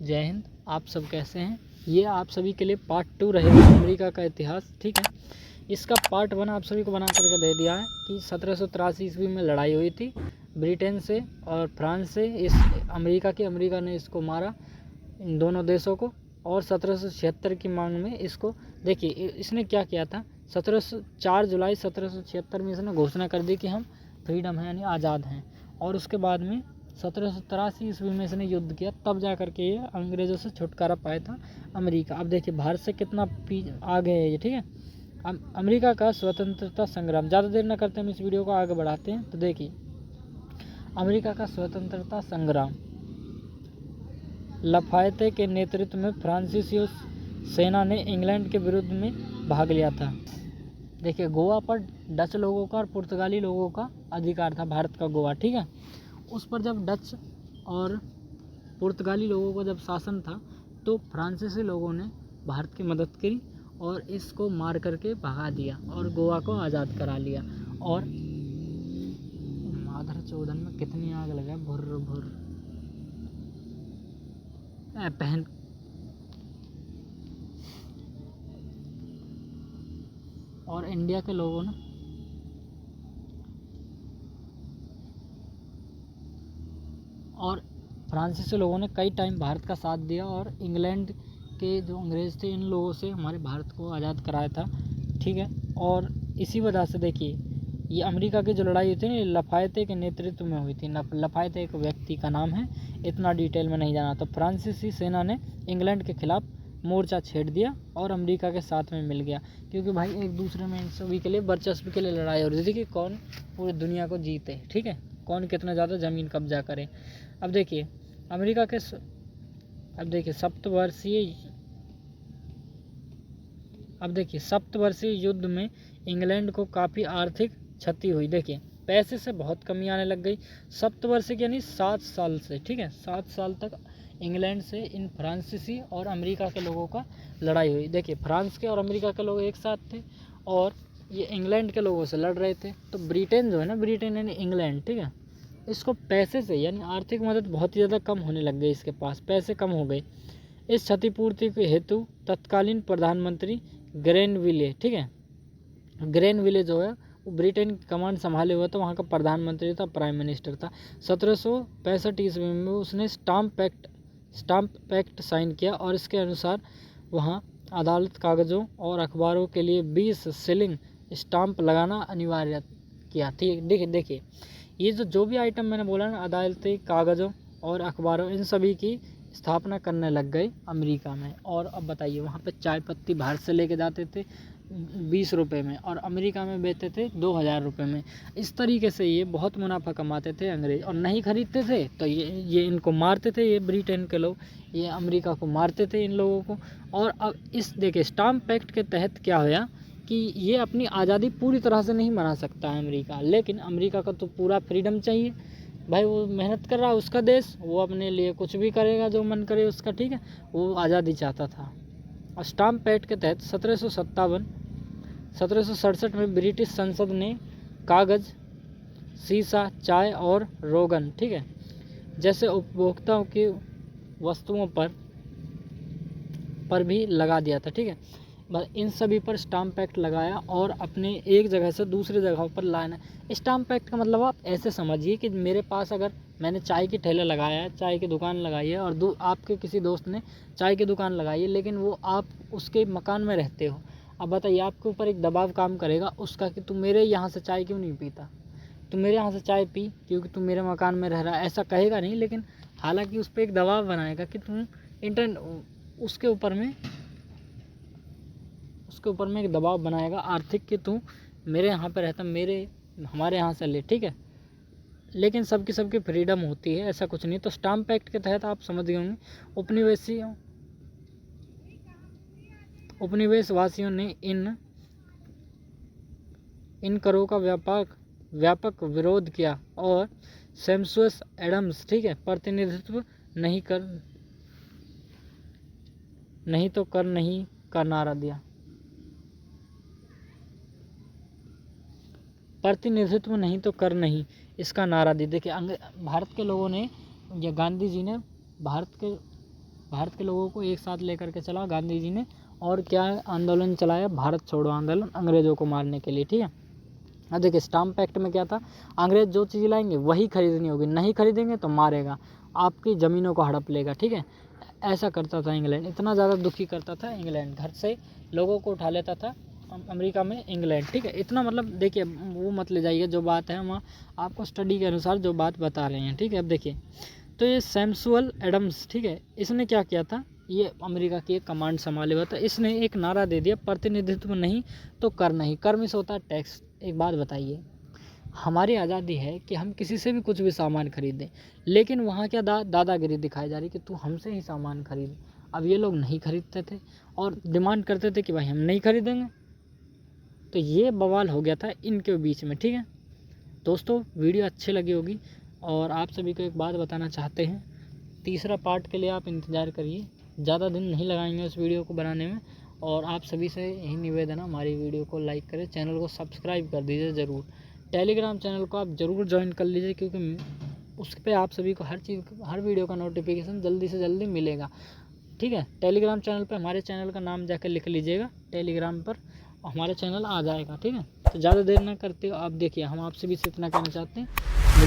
जय हिंद। आप सब कैसे हैं? ये आप सभी के लिए पार्ट 2 रहेगा अमेरिका का इतिहास। ठीक है, इसका पार्ट 1 आप सभी को बना करके दे दिया है कि 1783 ईस्वी में लड़ाई हुई थी ब्रिटेन से और फ्रांस से। अमेरिका ने इसको मारा, इन दोनों देशों को। और 1776 की मांग में इसको देखिए इसने क्या किया था। 4 जुलाई 1776 में इसने घोषणा कर दी कि हम फ्रीडम हैं, यानी आज़ाद हैं। और उसके बाद में 1783 ईस्वी में इसने युद्ध किया, तब जा करके ये अंग्रेज़ों से छुटकारा पाया था अमेरिका। अब देखिए भारत से कितना आगे है ये। ठीक है, अमेरिका का स्वतंत्रता संग्राम। ज़्यादा देर न करते हम इस वीडियो को आगे बढ़ाते हैं। तो देखिए अमेरिका का स्वतंत्रता संग्राम। लफायते के नेतृत्व में फ्रांसीसी सेना ने इंग्लैंड के विरुद्ध में भाग लिया था। देखिए गोवा पर डच लोगों का और पुर्तगाली लोगों का अधिकार था, भारत का गोवा। ठीक है, उस पर जब डच और पुर्तगाली लोगों को जब शासन था तो फ्रांसीसी लोगों ने भारत की मदद करी और इसको मार करके भगा दिया और गोवा को आज़ाद करा लिया। और माधर चौदन में कितनी आग लगा, भुर भुर पहन। और इंडिया के लोगों ने और फ्रांसीसी लोगों ने कई टाइम भारत का साथ दिया और इंग्लैंड के जो अंग्रेज़ थे इन लोगों से हमारे भारत को आज़ाद कराया था। ठीक है, और इसी वजह से देखिए ये अमेरिका की जो लड़ाई हुई थी ना, लफायते के नेतृत्व में हुई थी। लफायते एक व्यक्ति का नाम है, इतना डिटेल में नहीं जाना। तो फ्रांसीसी सेना ने इंग्लैंड के खिलाफ मोर्चा छेड़ दिया और अमेरिका के साथ में मिल गया, क्योंकि भाई एक दूसरे में इन सभी के लिए वर्चस्व के लिए लड़ाई हो रही थी कि कौन पूरी दुनिया को जीते। ठीक है, कौन कितना ज़्यादा ज़मीन कब्जा करे। अब देखिए अमेरिका के सप्तवर्षीय युद्ध में इंग्लैंड को काफ़ी आर्थिक क्षति हुई। देखिए पैसे से बहुत कमी आने लग गई। सप्तवर्षीय यानी 7 साल से। ठीक है, 7 साल तक इंग्लैंड से इन फ्रांसीसी और अमेरिका के लोगों का लड़ाई हुई। देखिए फ्रांस के और अमेरिका के लोग एक साथ थे और ये इंग्लैंड के लोगों से लड़ रहे थे। तो ब्रिटेन जो है ना, ब्रिटेन यानी इंग्लैंड, ठीक है, इसको पैसे से यानी आर्थिक मदद बहुत ही ज़्यादा कम होने लग गई, इसके पास पैसे कम हो गए। इस क्षतिपूर्ति के हेतु तत्कालीन प्रधानमंत्री ग्रेनविले, ठीक है, ग्रेनविले जो है वो ब्रिटेन की कमांड संभाले हुआ था, वहाँ का प्रधानमंत्री था, प्राइम मिनिस्टर था। 1765 ईस्वी में उसने स्टाम्प पैक्ट साइन किया और इसके अनुसार वहाँ अदालत कागज़ों और अखबारों के लिए 20 शिलिंग स्टाम्प लगाना अनिवार्य किया। ठीक, देखिए ये जो भी आइटम मैंने बोला ना, अदालती कागज़ों और अखबारों, इन सभी की स्थापना करने लग गए अमेरिका में। और अब बताइए वहाँ पे चाय पत्ती भारत से लेके जाते थे 20 रुपये में और अमेरिका में बेचते थे 2000 रुपये में। इस तरीके से ये बहुत मुनाफा कमाते थे अंग्रेज़, और नहीं खरीदते थे तो ये इनको मारते थे। ये ब्रिटेन के लोग ये अमेरिका को मारते थे, इन लोगों को। और अब इस देखिए स्टाम्प पैक्ट के तहत क्या होया कि ये अपनी आज़ादी पूरी तरह से नहीं मना सकता है अमेरिका, लेकिन अमेरिका का तो पूरा फ्रीडम चाहिए। भाई वो मेहनत कर रहा है, उसका देश, वो अपने लिए कुछ भी करेगा जो मन करे उसका। ठीक है, वो आज़ादी चाहता था। और स्टाम्प पैक्ट के तहत 1767 में ब्रिटिश संसद ने कागज़, सीसा, चाय और रोगन, ठीक है, जैसे उपभोक्ताओं की वस्तुओं पर भी लगा दिया था। ठीक है, बस इन सभी पर स्टाम्प पैक्ट लगाया और अपने एक जगह से दूसरी जगह पर लाना। स्टाम्प पैक्ट का मतलब आप ऐसे समझिए कि मेरे पास अगर मैंने चाय की ठेला लगाया है, चाय की दुकान लगाई है, और आपके किसी दोस्त ने चाय की दुकान लगाई है, लेकिन वो आप उसके मकान में रहते हो। अब बताइए आपके ऊपर एक दबाव काम करेगा उसका कि तुम मेरे यहाँ से चाय क्यों नहीं पीता, तुम मेरे यहाँ से चाय पी क्योंकि तुम मेरे मकान में रह रहा है। ऐसा कहेगा नहीं, लेकिन हालांकि उस पर एक दबाव बनाएगा कि तुम उसके ऊपर में एक दबाव बनाएगा आर्थिक कि तू मेरे यहाँ पे रहता, हमारे यहाँ से ले। ठीक है, लेकिन सबकी फ्रीडम होती है, ऐसा कुछ नहीं। तो स्टाम्प पैक्ट के तहत आप समझ गए होंगे उपनिवेशवासियों ने इन करों का व्यापक विरोध किया और सैमुअल एडम्स, ठीक है, प्रतिनिधित्व नहीं का नारा दिया। प्रतिनिधित्व नहीं तो कर नहीं, इसका नारा दी। देखिए भारत के लोगों ने या गांधी जी ने भारत के भारत के लोगों को एक साथ लेकर के चला गांधी जी ने, और क्या आंदोलन चलाया, भारत छोड़ो आंदोलन, अंग्रेज़ों को मारने के लिए, ठीक है। अब देखिए स्टाम्प एक्ट में क्या था, अंग्रेज जो चीज़ लाएंगे वही खरीदनी होगी, नहीं खरीदेंगे तो मारेगा, आपकी ज़मीनों को हड़प लेगा, ठीक है। ऐसा करता था इंग्लैंड, इतना ज़्यादा दुखी करता था इंग्लैंड, घर से लोगों को उठा लेता था अमेरिका में इंग्लैंड, ठीक है। इतना मतलब देखिए वो मत ले जाइए, जो बात है हम आपको स्टडी के अनुसार जो बात बता रहे हैं, ठीक है। अब देखिए तो ये सैमुअल एडम्स, ठीक है, इसने क्या किया था, ये अमेरिका की एक कमांड संभाले हुआ था, इसने एक नारा दे दिया, प्रतिनिधित्व नहीं तो कर नहीं। कर में से होता है टैक्स। एक बात बताइए, हमारी आज़ादी है कि हम किसी से भी कुछ भी सामान खरीदें, लेकिन वहाँ क्या दादागिरी दिखाई जा रही कि तू हमसे ही सामान खरीद। अब ये लोग नहीं खरीदते थे और डिमांड करते थे कि भाई हम नहीं खरीदेंगे, तो ये बवाल हो गया था इनके बीच में, ठीक है। दोस्तों वीडियो अच्छी लगी होगी, और आप सभी को एक बात बताना चाहते हैं, तीसरा पार्ट के लिए आप इंतज़ार करिए, ज़्यादा दिन नहीं लगाएंगे उस वीडियो को बनाने में। और आप सभी से यही निवेदन है, हमारी वीडियो को लाइक करें, चैनल को सब्सक्राइब कर दीजिए ज़रूर, टेलीग्राम चैनल को आप ज़रूर ज्वाइन कर लीजिए, क्योंकि उस पर आप सभी को हर वीडियो का नोटिफिकेशन जल्दी से जल्दी मिलेगा, ठीक है। टेलीग्राम चैनल पर हमारे चैनल का नाम जाकर लिख लीजिएगा, टेलीग्राम पर हमारा चैनल आ जाएगा, ठीक है। तो ज़्यादा देर ना करते हो आप, देखिए हम आपसे भी इतना कहना चाहते हैं, मिलेंगे